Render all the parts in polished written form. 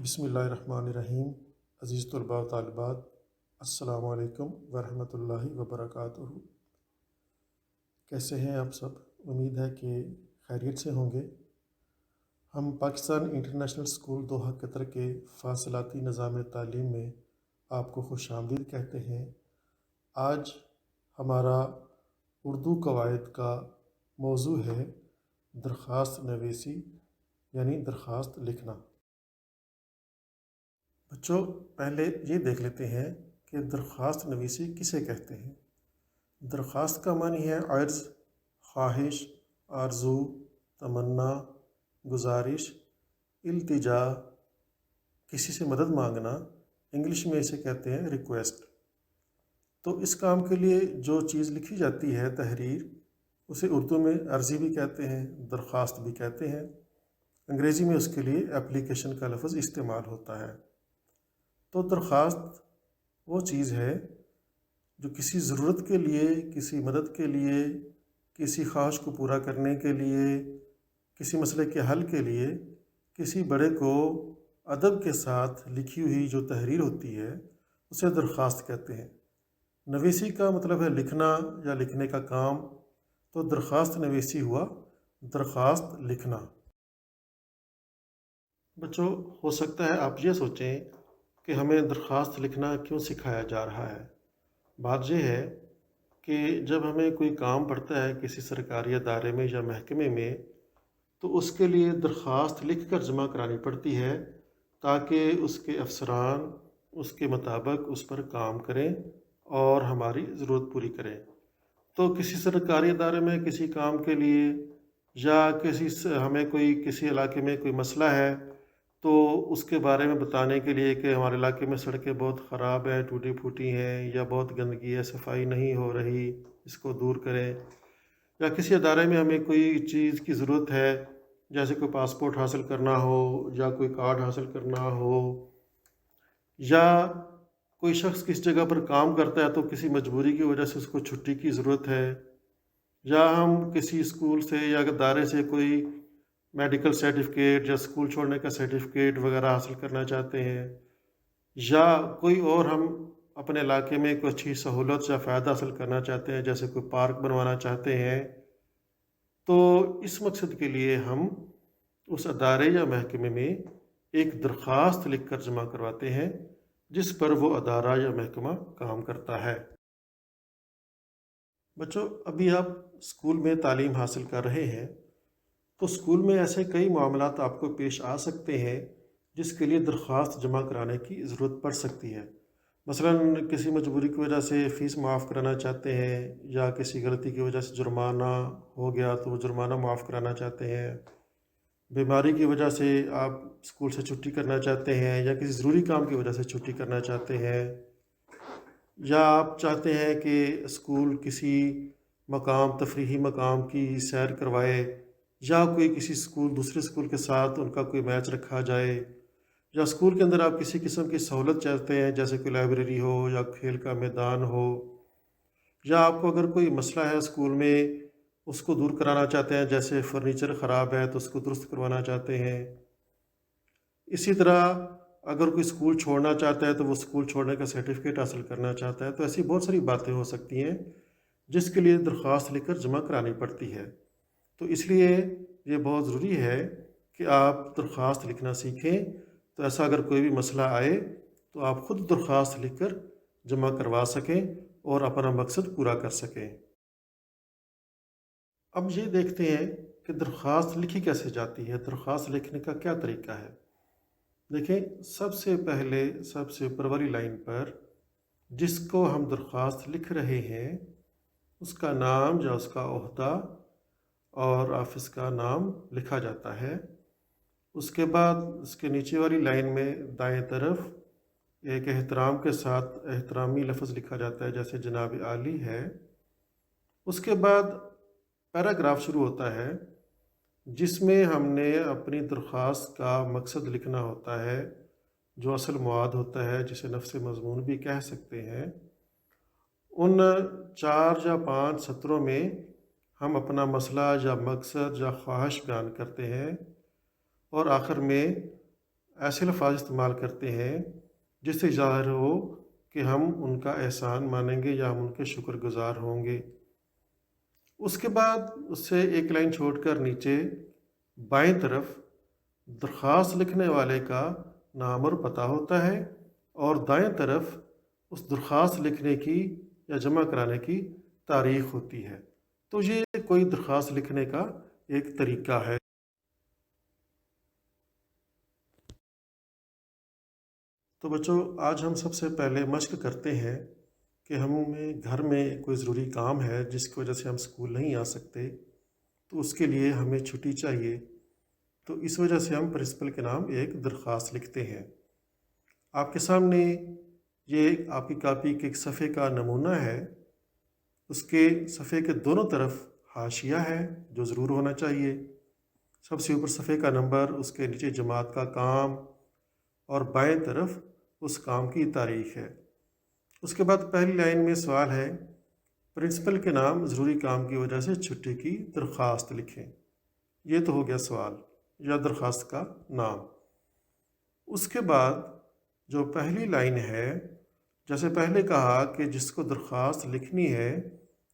بسم اللہ الرحمن الرحیم۔ عزیز طلباء و طالبات، السلام علیکم ورحمۃ اللہ وبرکاتہ۔ کیسے ہیں آپ سب؟ امید ہے کہ خیریت سے ہوں گے۔ ہم پاکستان انٹرنیشنل اسکول دوحہ قطر کے فاصلاتی نظام تعلیم میں آپ کو خوش آمدید کہتے ہیں۔ آج ہمارا اردو قواعد کا موضوع ہے درخواست نویسی، یعنی درخواست لکھنا۔ بچوں، پہلے یہ دیکھ لیتے ہیں کہ درخواست نویسی کسے کہتے ہیں۔ درخواست کا معنی ہے عرض، خواہش، آرزو، تمنا، گزارش، التجا، کسی سے مدد مانگنا۔ انگلش میں اسے کہتے ہیں ریکویسٹ۔ تو اس کام کے لیے جو چیز لکھی جاتی ہے، تحریر، اسے اردو میں عرضی بھی کہتے ہیں، درخواست بھی کہتے ہیں۔ انگریزی میں اس کے لیے اپلیکیشن کا لفظ استعمال ہوتا ہے۔ تو درخواست وہ چیز ہے جو کسی ضرورت کے لیے، کسی مدد کے لیے، کسی خواہش کو پورا کرنے کے لیے، کسی مسئلے کے حل کے لیے کسی بڑے کو ادب کے ساتھ لکھی ہوئی جو تحریر ہوتی ہے اسے درخواست کہتے ہیں۔ نویسی کا مطلب ہے لکھنا یا لکھنے کا کام، تو درخواست نویسی ہوا درخواست لکھنا۔ بچوں، ہو سکتا ہے آپ یہ سوچیں کہ ہمیں درخواست لکھنا کیوں سکھایا جا رہا ہے۔ بات یہ ہے کہ جب ہمیں کوئی کام پڑتا ہے کسی سرکاری ادارے میں یا محکمے میں، تو اس کے لیے درخواست لکھ کر جمع کرانی پڑتی ہے تاکہ اس کے افسران اس کے مطابق اس پر کام کریں اور ہماری ضرورت پوری کریں۔ تو کسی سرکاری ادارے میں کسی کام کے لیے یا ہمیں کسی علاقے میں کوئی مسئلہ ہے، تو اس کے بارے میں بتانے کے لیے کہ ہمارے علاقے میں سڑکیں بہت خراب ہیں، ٹوٹی پھوٹی ہیں، یا بہت گندگی ہے، صفائی نہیں ہو رہی، اس کو دور کریں۔ یا کسی ادارے میں ہمیں کوئی چیز کی ضرورت ہے، جیسے کوئی پاسپورٹ حاصل کرنا ہو یا کوئی کارڈ حاصل کرنا ہو، یا کوئی شخص کس جگہ پر کام کرتا ہے تو کسی مجبوری کی وجہ سے اس کو چھٹی کی ضرورت ہے، یا ہم کسی اسکول سے یا ادارے سے کوئی میڈیکل سرٹیفکیٹ یا اسکول چھوڑنے کا سرٹیفکیٹ وغیرہ حاصل کرنا چاہتے ہیں، یا کوئی اور ہم اپنے علاقے میں کوئی اچھی سہولت یا فائدہ حاصل کرنا چاہتے ہیں، جیسے کوئی پارک بنوانا چاہتے ہیں، تو اس مقصد کے لیے ہم اس ادارے یا محکمے میں ایک درخواست لکھ کر جمع کرواتے ہیں جس پر وہ ادارہ یا محکمہ کام کرتا ہے۔ بچوں، ابھی آپ اسکول میں تعلیم حاصل کر رہے ہیں، تو اسکول میں ایسے کئی معاملات آپ کو پیش آ سکتے ہیں جس کے لیے درخواست جمع کرانے کی ضرورت پڑ سکتی ہے۔ مثلاً کسی مجبوری کی وجہ سے فیس معاف کرانا چاہتے ہیں، یا کسی غلطی کی وجہ سے جرمانہ ہو گیا تو وہ جرمانہ معاف کرانا چاہتے ہیں، بیماری کی وجہ سے آپ اسکول سے چھٹی کرنا چاہتے ہیں، یا کسی ضروری کام کی وجہ سے چھٹی کرنا چاہتے ہیں، یا آپ چاہتے ہیں کہ اسکول کسی مقام، تفریحی مقام کی سیر کروائے، یا کوئی کسی اسکول دوسرے اسکول کے ساتھ ان کا کوئی میچ رکھا جائے، یا اسکول کے اندر آپ کسی قسم کی سہولت چاہتے ہیں جیسے کوئی لائبریری ہو یا کھیل کا میدان ہو، یا آپ کو اگر کوئی مسئلہ ہے اسکول میں اس کو دور کرانا چاہتے ہیں، جیسے فرنیچر خراب ہے تو اس کو درست کروانا چاہتے ہیں۔ اسی طرح اگر کوئی اسکول چھوڑنا چاہتا ہے تو وہ اسکول چھوڑنے کا سرٹیفکیٹ حاصل کرنا چاہتا ہے، تو ایسی بہت ساری باتیں ہو سکتی ہیں جس کے لیے درخواست لکھ کر جمع کرانی پڑتی ہے۔ تو اس لیے یہ بہت ضروری ہے کہ آپ درخواست لکھنا سیکھیں، تو ایسا اگر کوئی بھی مسئلہ آئے تو آپ خود درخواست لکھ کر جمع کروا سکیں اور اپنا مقصد پورا کر سکیں۔ اب یہ دیکھتے ہیں کہ درخواست لکھی کیسے جاتی ہے، درخواست لکھنے کا کیا طریقہ ہے۔ دیکھیں، سب سے پہلے سب سے اوپر والی لائن پر جس کو ہم درخواست لکھ رہے ہیں اس کا نام یا اس کا عہدہ اور آفس کا نام لکھا جاتا ہے۔ اس کے بعد اس کے نیچے والی لائن میں دائیں طرف ایک احترام کے ساتھ احترامی لفظ لکھا جاتا ہے، جیسے جناب عالی ہے۔ اس کے بعد پیراگراف شروع ہوتا ہے جس میں ہم نے اپنی درخواست کا مقصد لکھنا ہوتا ہے، جو اصل مواد ہوتا ہے، جسے نفس مضمون بھی کہہ سکتے ہیں۔ ان 4 یا 5 سطروں میں ہم اپنا مسئلہ یا مقصد یا خواہش بیان کرتے ہیں، اور آخر میں ایسے الفاظ استعمال کرتے ہیں جس سے ظاہر ہو کہ ہم ان کا احسان مانیں گے یا ہم ان کے شکر گزار ہوں گے۔ اس کے بعد اس سے ایک لائن چھوڑ کر نیچے بائیں طرف درخواست لکھنے والے کا نام اور پتہ ہوتا ہے، اور دائیں طرف اس درخواست لکھنے کی یا جمع کرانے کی تاریخ ہوتی ہے۔ تو یہ کوئی درخواست لکھنے کا ایک طریقہ ہے۔ تو بچوں، آج ہم سب سے پہلے مشق کرتے ہیں کہ ہمیں گھر میں کوئی ضروری کام ہے جس کی وجہ سے ہم اسکول نہیں آ سکتے، تو اس کے لیے ہمیں چھٹی چاہیے۔ تو اس وجہ سے ہم پرنسپل کے نام ایک درخواست لکھتے ہیں۔ آپ کے سامنے یہ آپ کی کاپی کے ایک صفحے کا نمونہ ہے۔ اس کے صفحے کے دونوں طرف حاشیہ ہے جو ضرور ہونا چاہیے۔ سب سے اوپر صفحے کا نمبر، اس کے نیچے جماعت کا کام، اور بائیں طرف اس کام کی تاریخ ہے۔ اس کے بعد پہلی لائن میں سوال ہے، پرنسپل کے نام ضروری کام کی وجہ سے چھٹی کی درخواست لکھیں۔ یہ تو ہو گیا سوال یا درخواست کا نام۔ اس کے بعد جو پہلی لائن ہے، جیسے پہلے کہا کہ جس کو درخواست لکھنی ہے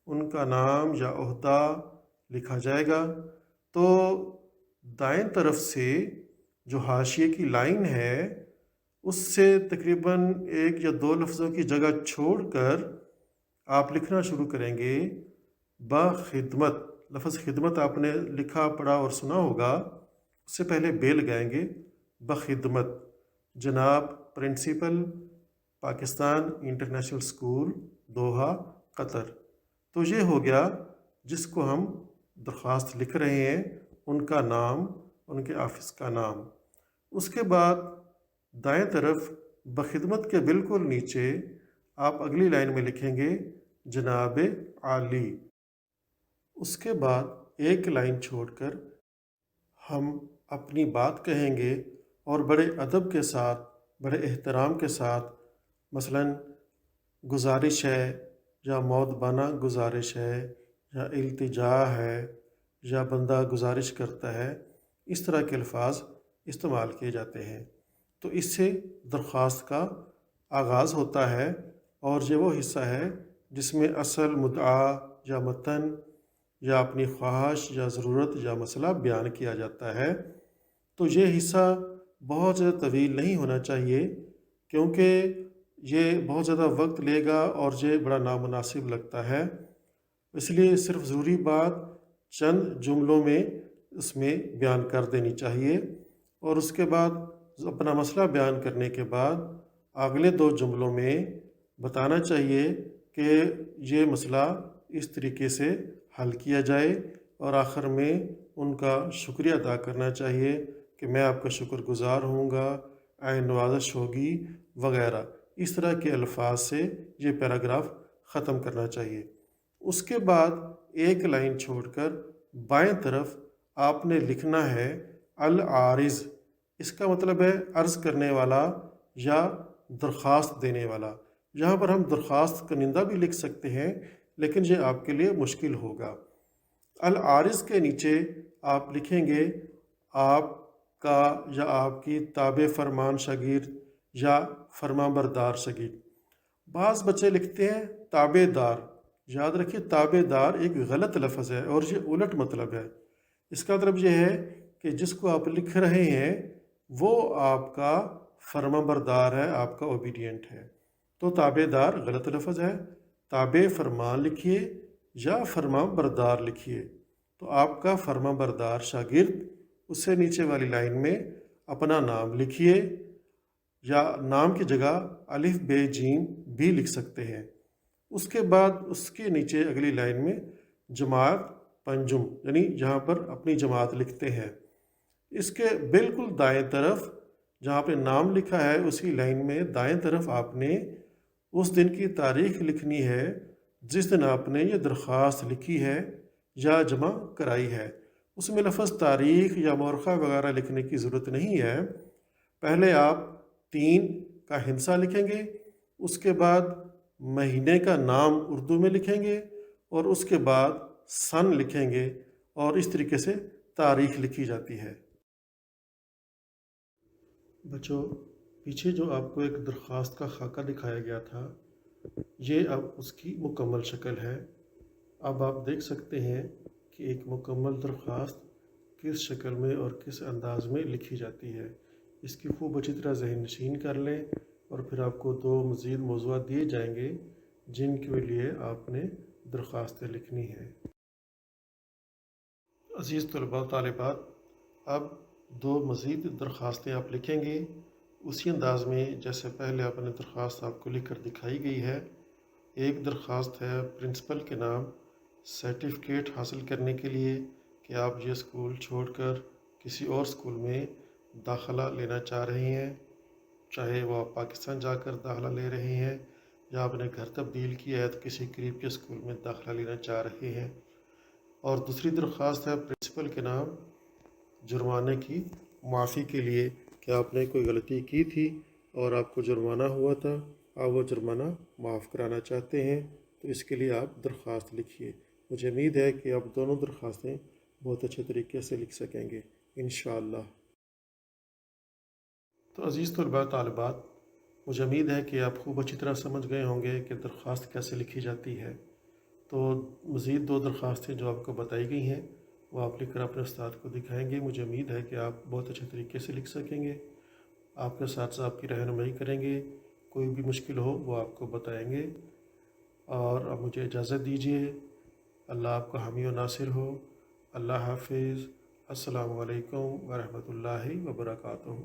ان کا نام یا عہدہ لکھا جائے گا، تو دائیں طرف سے جو حاشیے کی لائن ہے اس سے تقریباً ایک یا دو لفظوں کی جگہ چھوڑ کر آپ لکھنا شروع کریں گے بخدمت۔ لفظ خدمت آپ نے لکھا، پڑھا اور سنا ہوگا، اس سے پہلے بے لگائیں گے، بخدمت جناب principal Pakistan international school Doha Qatar. تو یہ ہو گیا جس کو ہم درخواست لکھ رہے ہیں ان کا نام، ان کے آفس کا نام۔ اس کے بعد دائیں طرف بخدمت کے بالکل نیچے آپ اگلی لائن میں لکھیں گے جناب عالی۔ اس کے بعد ایک لائن چھوڑ کر ہم اپنی بات کہیں گے اور بڑے ادب کے ساتھ، بڑے احترام کے ساتھ، مثلاً گزارش ہے یا مؤدبانہ گزارش ہے یا التجا ہے یا بندہ گزارش کرتا ہے، اس طرح کے الفاظ استعمال کیے جاتے ہیں۔ تو اس سے درخواست کا آغاز ہوتا ہے، اور یہ وہ حصہ ہے جس میں اصل مدعا یا متن یا اپنی خواہش یا ضرورت یا مسئلہ بیان کیا جاتا ہے۔ تو یہ حصہ بہت زیادہ طویل نہیں ہونا چاہیے، کیونکہ یہ بہت زیادہ وقت لے گا اور یہ بڑا نامناسب لگتا ہے۔ اس لیے صرف ضروری بات چند جملوں میں اس میں بیان کر دینی چاہیے، اور اس کے بعد اپنا مسئلہ بیان کرنے کے بعد اگلے دو جملوں میں بتانا چاہیے کہ یہ مسئلہ اس طریقے سے حل کیا جائے، اور آخر میں ان کا شکریہ ادا کرنا چاہیے کہ میں آپ کا شکر گزار ہوں گا، عین نوازش ہوگی وغیرہ۔ اس طرح کے الفاظ سے یہ پیراگراف ختم کرنا چاہیے۔ اس کے بعد ایک لائن چھوڑ کر بائیں طرف آپ نے لکھنا ہے العارض۔ اس کا مطلب ہے عرض کرنے والا یا درخواست دینے والا۔ یہاں پر ہم درخواست کنندہ بھی لکھ سکتے ہیں، لیکن یہ آپ کے لیے مشکل ہوگا۔ العارض کے نیچے آپ لکھیں گے آپ کا یا آپ کی تابع فرمان شاگرد یا فرمان بردار شاگرد۔ بعض بچے لکھتے ہیں تابع دار۔ یاد رکھیے تابع دار ایک غلط لفظ ہے اور یہ الٹ مطلب ہے۔ اس کا مطلب یہ ہے کہ جس کو آپ لکھ رہے ہیں وہ آپ کا فرمان بردار ہے، آپ کا اوبیڈینٹ ہے۔ تو تابع دار غلط لفظ ہے، تابع فرمان لکھیے یا فرمان بردار لکھیے۔ تو آپ کا فرمان بردار شاگرد، اس سے نیچے والی لائن میں اپنا نام لکھیے، یا نام کی جگہ الف بے جیم بھی لکھ سکتے ہیں۔ اس کے بعد اس کے نیچے اگلی لائن میں جماعت پنجم، یعنی جہاں پر اپنی جماعت لکھتے ہیں، اس کے بالکل دائیں طرف جہاں آپ نے نام لکھا ہے اسی لائن میں دائیں طرف آپ نے اس دن کی تاریخ لکھنی ہے جس دن آپ نے یہ درخواست لکھی ہے یا جمع کرائی ہے۔ اس میں لفظ تاریخ یا مورخہ وغیرہ لکھنے کی ضرورت نہیں ہے۔ پہلے آپ 3 کا ہندسہ لکھیں گے، اس کے بعد مہینے کا نام اردو میں لکھیں گے، اور اس کے بعد سن لکھیں گے، اور اس طریقے سے تاریخ لکھی جاتی ہے۔ بچوں، پیچھے جو آپ کو ایک درخواست کا خاکہ دکھایا گیا تھا، یہ اب اس کی مکمل شکل ہے۔ اب آپ دیکھ سکتے ہیں کہ ایک مکمل درخواست کس شکل میں اور کس انداز میں لکھی جاتی ہے۔ اس کی خوب اچھی طرح ذہن نشین کر لیں، اور پھر آپ کو 2 مزید موضوعات دیے جائیں گے جن کے لیے آپ نے درخواستیں لکھنی ہیں۔ عزیز طلباء و طالبات، اب 2 مزید درخواستیں آپ لکھیں گے اسی انداز میں جیسے پہلے آپ نے درخواست آپ کو لکھ کر دکھائی گئی ہے۔ ایک درخواست ہے پرنسپل کے نام سرٹیفکیٹ حاصل کرنے کے لیے کہ آپ یہ اسکول چھوڑ کر کسی اور اسکول میں داخلہ لینا چاہ رہے ہیں، چاہے وہ آپ پاکستان جا کر داخلہ لے رہے ہیں یا آپ نے گھر تبدیل کیا ہے تو کسی قریب کے اسکول میں داخلہ لینا چاہ رہے ہیں۔ اور دوسری درخواست ہے پرنسپل کے نام جرمانے کی معافی کے لیے کہ آپ نے کوئی غلطی کی تھی اور آپ کو جرمانہ ہوا تھا، آپ وہ جرمانہ معاف کرانا چاہتے ہیں، تو اس کے لیے آپ درخواست لکھیے۔ مجھے امید ہے کہ آپ دونوں درخواستیں بہت اچھے طریقے سے لکھ سکیں گے انشاءاللہ۔ تو عزیز طلباء طالبات، مجھے امید ہے کہ آپ خوب اچھی طرح سمجھ گئے ہوں گے کہ درخواست کیسے لکھی جاتی ہے۔ تو مزید 2 درخواستیں جو آپ کو بتائی گئی ہیں وہ آپ لکھ کر اپنے استاد کو دکھائیں گے۔ مجھے امید ہے کہ آپ بہت اچھے طریقے سے لکھ سکیں گے۔ آپ کے اساتذہ آپ کی رہنمائی کریں گے، کوئی بھی مشکل ہو وہ آپ کو بتائیں گے۔ اور اب مجھے اجازت دیجیے۔ اللہ آپ کا حامی و ناصر ہو۔ اللہ حافظ۔ السلام علیکم ورحمۃ اللہ وبرکاتہ۔